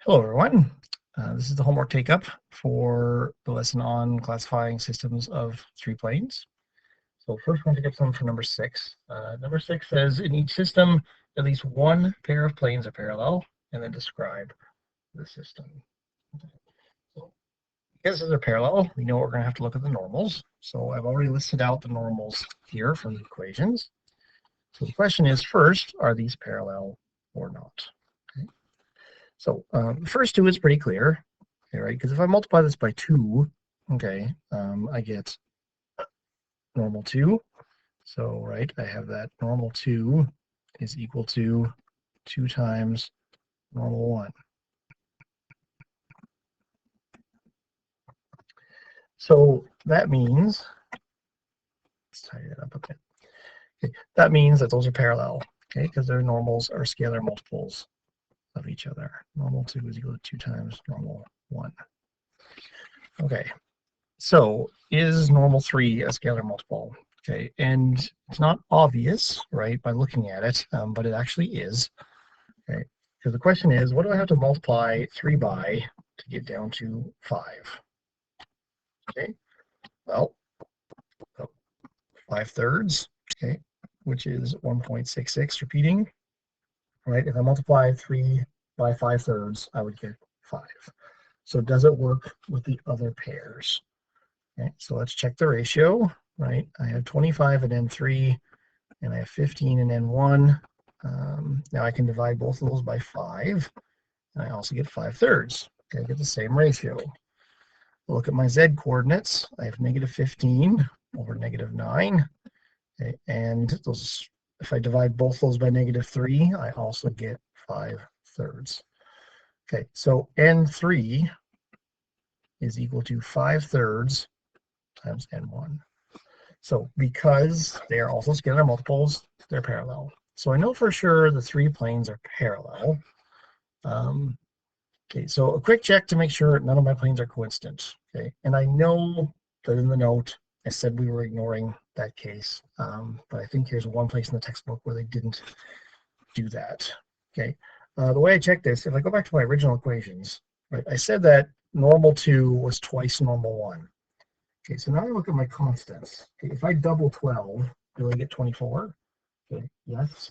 Hello, everyone. This is the homework take-up for the lesson on classifying systems of three planes. So first, we're going to take up something for number 6. Number 6 says, in each system, at least one pair of planes are parallel, and then describe the system. So because they're parallel, we know we're going to have to look at the normals. So I've already listed out the normals here from the equations. So the question is, first, are these parallel or not? Okay. So the first two is pretty clear, okay, right? Because if I multiply this by 2, okay, I get normal 2. So, right, I have that normal 2 is equal to 2 times normal 1. So that means, let's tidy that up a bit. Okay, that means that those are parallel, okay, because their normals are scalar multiples of each other. Normal 2 is equal to 2 times normal 1. Okay, so is normal 3 a scalar multiple? Okay, and it's not obvious, right, by looking at it, but it actually is. Okay, because the question is, what do I have to multiply 3 by to get down to 5? Okay, well, 5/3, okay, which is 1.66 repeating, right? If I multiply 3 by 5/3, I would get 5. So does it work with the other pairs? Okay, so let's check the ratio, right? I have 25 and N3, and I have 15 and N1. Now I can divide both of those by 5, and I also get 5/3. Okay, I get the same ratio. Look at my Z coordinates. I have -15 over -9. Okay, and those, if I divide both those by -3, I also get 5/3. Okay, so N3 is equal to 5/3 times N1. So because they are also scalar multiples, they're parallel. So I know for sure the three planes are parallel. Okay, so a quick check to make sure none of my planes are coincident. Okay, and I know that in the note I said we were ignoring that case, but I think here's one place in the textbook where they didn't do that. Okay, the way I check this, if I go back to my original equations, right, I said that normal 2 was twice normal 1. Okay, so now I look at my constants. Okay, if I double 12, do I get 24? Okay, yes.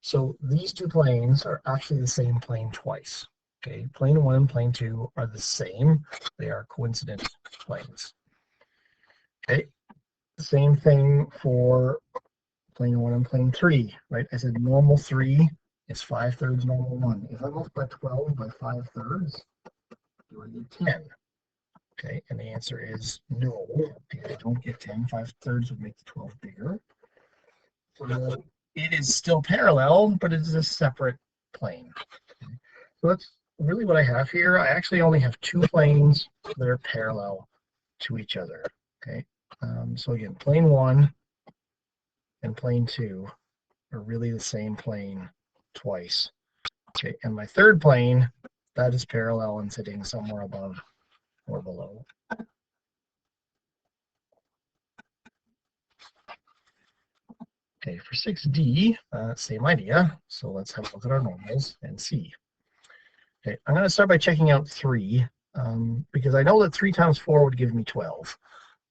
So these two planes are actually the same plane twice. Okay, plane 1 and plane 2 are the same. They are coincident planes. Okay, same thing for plane 1 and plane 3, right? I said normal 3 is 5/3 normal 1. If I multiply 12 by 5/3, do I get 10? Okay, and the answer is no. Okay, I don't get 10. 5/3 would make the 12 bigger. So it is still parallel, but it is a separate plane. Okay. So that's really what I have here. I actually only have two planes that are parallel to each other. Okay, so again, plane 1 and plane 2 are really the same plane twice. Okay, and my third plane, that is parallel and sitting somewhere above or below. Okay, for 6D, same idea. So let's have a look at our normals and see. Okay, I'm going to start by checking out 3, because I know that 3 times 4 would give me 12.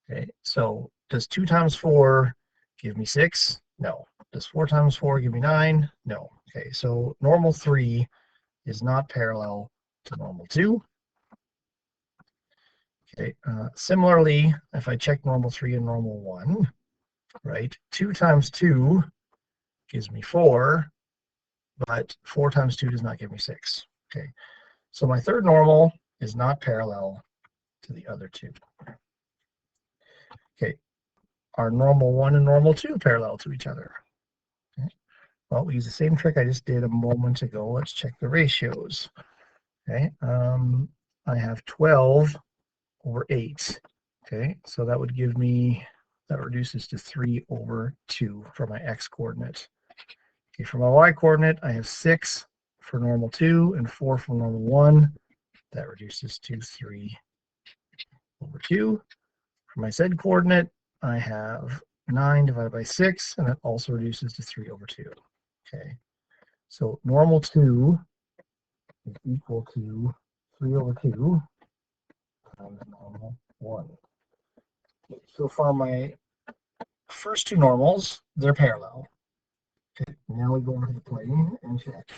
Okay, so does 2 times 4 give me 6? No. Does 4 times 4 give me 9? No. Okay, so normal 3 is not parallel to normal 2. Okay, similarly, if I check normal 3 and normal 1, right, 2 times 2 gives me 4, but 4 times 2 does not give me 6. Okay, so my third normal is not parallel to the other two. Okay, are normal 1 and normal 2 parallel to each other? Okay. Well, we use the same trick I just did a moment ago. Let's check the ratios. Okay, I have 12 over 8. Okay, so that would give me, that reduces to 3 over 2 for my x coordinate. Okay, for my y coordinate, I have 6 for normal 2 and 4 for normal 1. That reduces to 3 over 2. For my z coordinate, I have 9 divided by 6, and that also reduces to 3 over 2. Okay, so normal 2 is equal to 3 over 2 times normal 1. Okay, so for my first two normals, they're parallel. Okay, now we go over to the plane and check.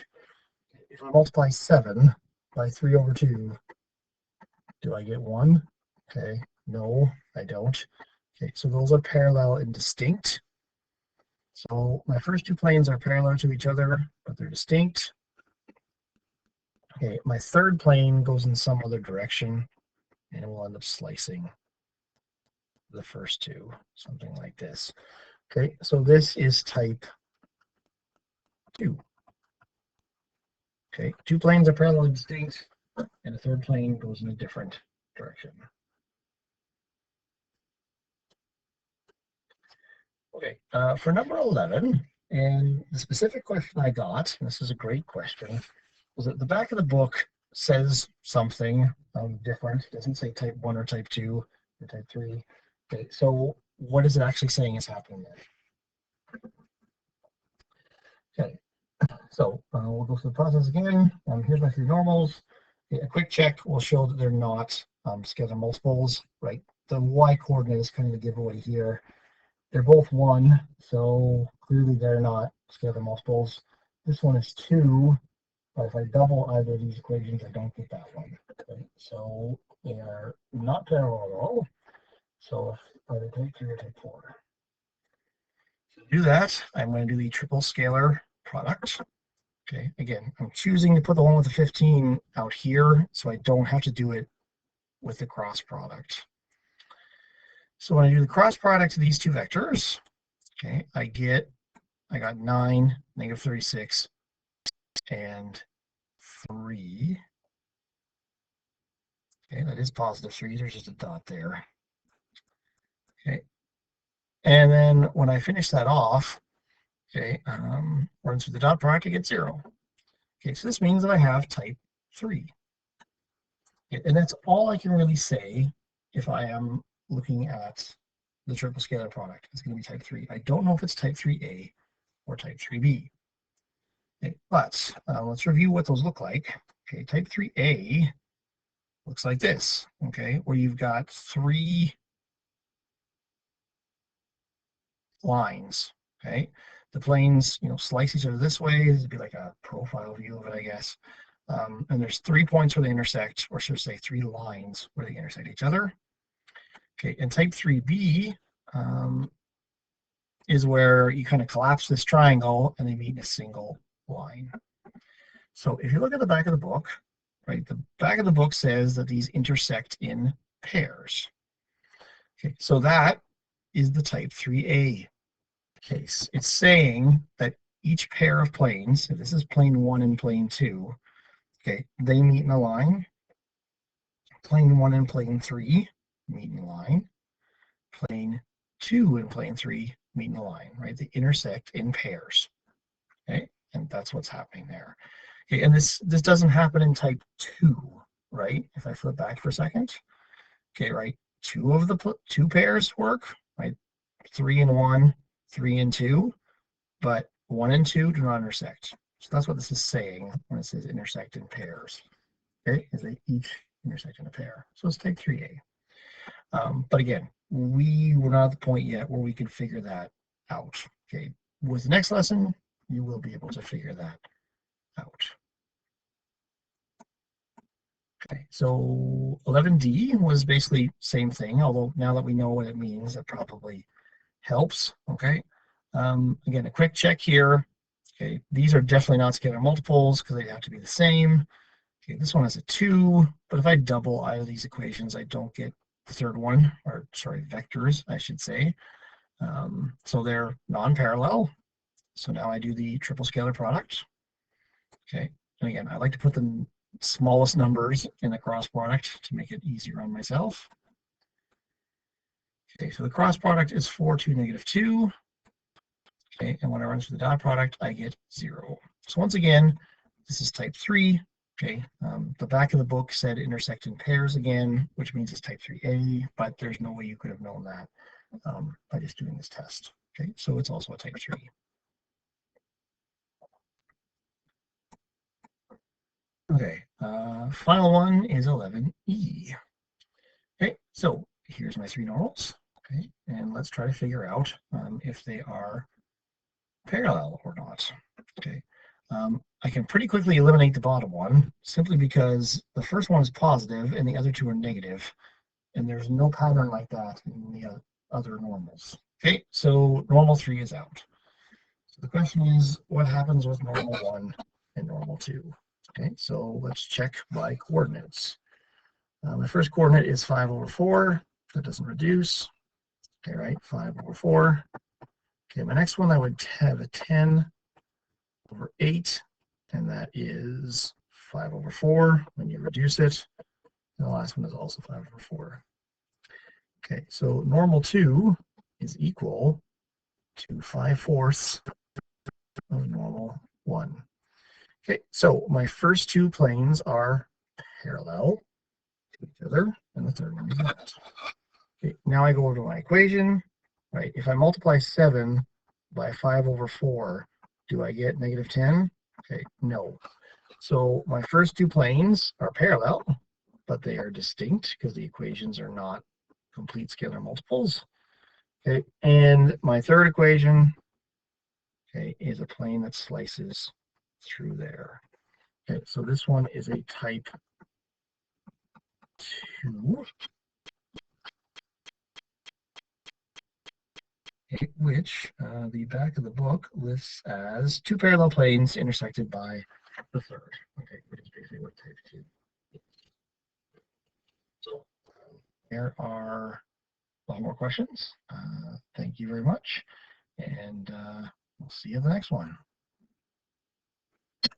If I multiply 7 by 3 over 2, do I get 1? Okay, no, I don't. Okay, so those are parallel and distinct. So my first two planes are parallel to each other, but they're distinct. Okay, my third plane goes in some other direction, and we'll end up slicing the first two, something like this. Okay, so this is type 2. Okay, two planes are parallel and distinct, and the third plane goes in a different direction. Okay, for number 11, and the specific question I got, and this is a great question, was that the back of the book says something different. It doesn't say type 1 or type 2 or type 3. Okay, so what is it actually saying is happening there? Okay, so we'll go through the process again. Here's my three normals. Okay, a quick check will show that they're not scalar multiples, right? The y coordinate is kind of a giveaway here. They're both 1, so clearly they're not scalar multiples. This one is 2, but if I double either of these equations, I don't get that one. Okay, so they are not parallel at all. So if either type 3 or type 4. To do that, I'm going to do the triple scalar product. Okay, again, I'm choosing to put the one with the 15 out here, so I don't have to do it with the cross product. So when I do the cross product of these two vectors, okay, I got 9, negative 36, and 3. Okay, that is positive 3. There's just a dot there. Okay, and then when I finish that off, okay, run through the dot product, I get 0. Okay, so this means that I have type 3. Okay, and that's all I can really say if I am looking at the triple scalar product. It's going to be type 3. I don't know if it's type 3a or type 3b. Okay, but let's review what those look like. Okay, type 3a looks like this, okay, where you've got 3 lines, okay? The planes, slice each other this way. This would be like a profile view of it, I guess. And there's 3 points where they intersect, or should I say 3 lines where they intersect each other. Okay, and type 3b is where you kind of collapse this triangle and they meet in a single line. So if you look at the back of the book, right, the back of the book says that these intersect in pairs. Okay, so that is the type 3a case. It's saying that each pair of planes, so this is plane 1 and plane 2, okay, they meet in a line. Plane 1 and plane 3 meet in a line. Plane 2 and plane 3 meet in a line, right? They intersect in pairs, okay? And that's what's happening there. Okay, and this doesn't happen in type 2, right? If I flip back for a second, okay, right? Two of the two pairs work, right? 3 and 1, 3 and 2, but 1 and 2 do not intersect. So that's what this is saying when it says intersect in pairs. Okay, is they each intersect in a pair. So let's take 3a. But again, we're not at the point yet where we can figure that out. Okay, with the next lesson, you will be able to figure that out. Okay, so 11D was basically same thing, although now that we know what it means, that probably helps. Okay, again, a quick check here. Okay, these are definitely not scalar multiples because they have to be the same. Okay, this one has a 2, but if I double either of these equations, I don't get the third one, or sorry, vectors, I should say. So they're non-parallel. So now I do the triple scalar product. Okay, and again, I like to put the smallest numbers in the cross product to make it easier on myself. Okay, so the cross product is 4, 2, negative 2. Okay, and when I run through the dot product, I get 0. So once again, this is type 3. Okay, the back of the book said intersect in pairs again, which means it's type 3a, but there's no way you could have known that by just doing this test. Okay, so it's also a type 3. Okay, final one is 11E. Okay, so here's my three normals. Okay, and let's try to figure out if they are parallel or not. Okay, I can pretty quickly eliminate the bottom one simply because the first one is positive and the other two are negative, and there's no pattern like that in the other normals. Okay, so normal 3 is out. So the question is, what happens with normal 1 and normal 2? Okay, so let's check by coordinates. My first coordinate is 5 over 4. That doesn't reduce. Okay, right? 5 over 4. Okay, my next one, I would have a 10 over 8, and that is 5 over 4 when you reduce it. And the last one is also 5 over 4. Okay, so normal 2 is equal to 5/4 of normal 1. Okay, so my first two planes are parallel to each other, and the third one is not. Okay, now I go over to my equation, right? If I multiply 7 by 5 over 4, do I get negative 10? Okay, no. So my first two planes are parallel, but they are distinct because the equations are not complete scalar multiples. Okay, and my third equation, okay, is a plane that slices through there. Okay, so this one is a type 2, which the back of the book lists as two parallel planes intersected by the third. Okay, which is basically what type 2 is. So there are a lot more questions. Thank you very much, and we'll see you in the next one.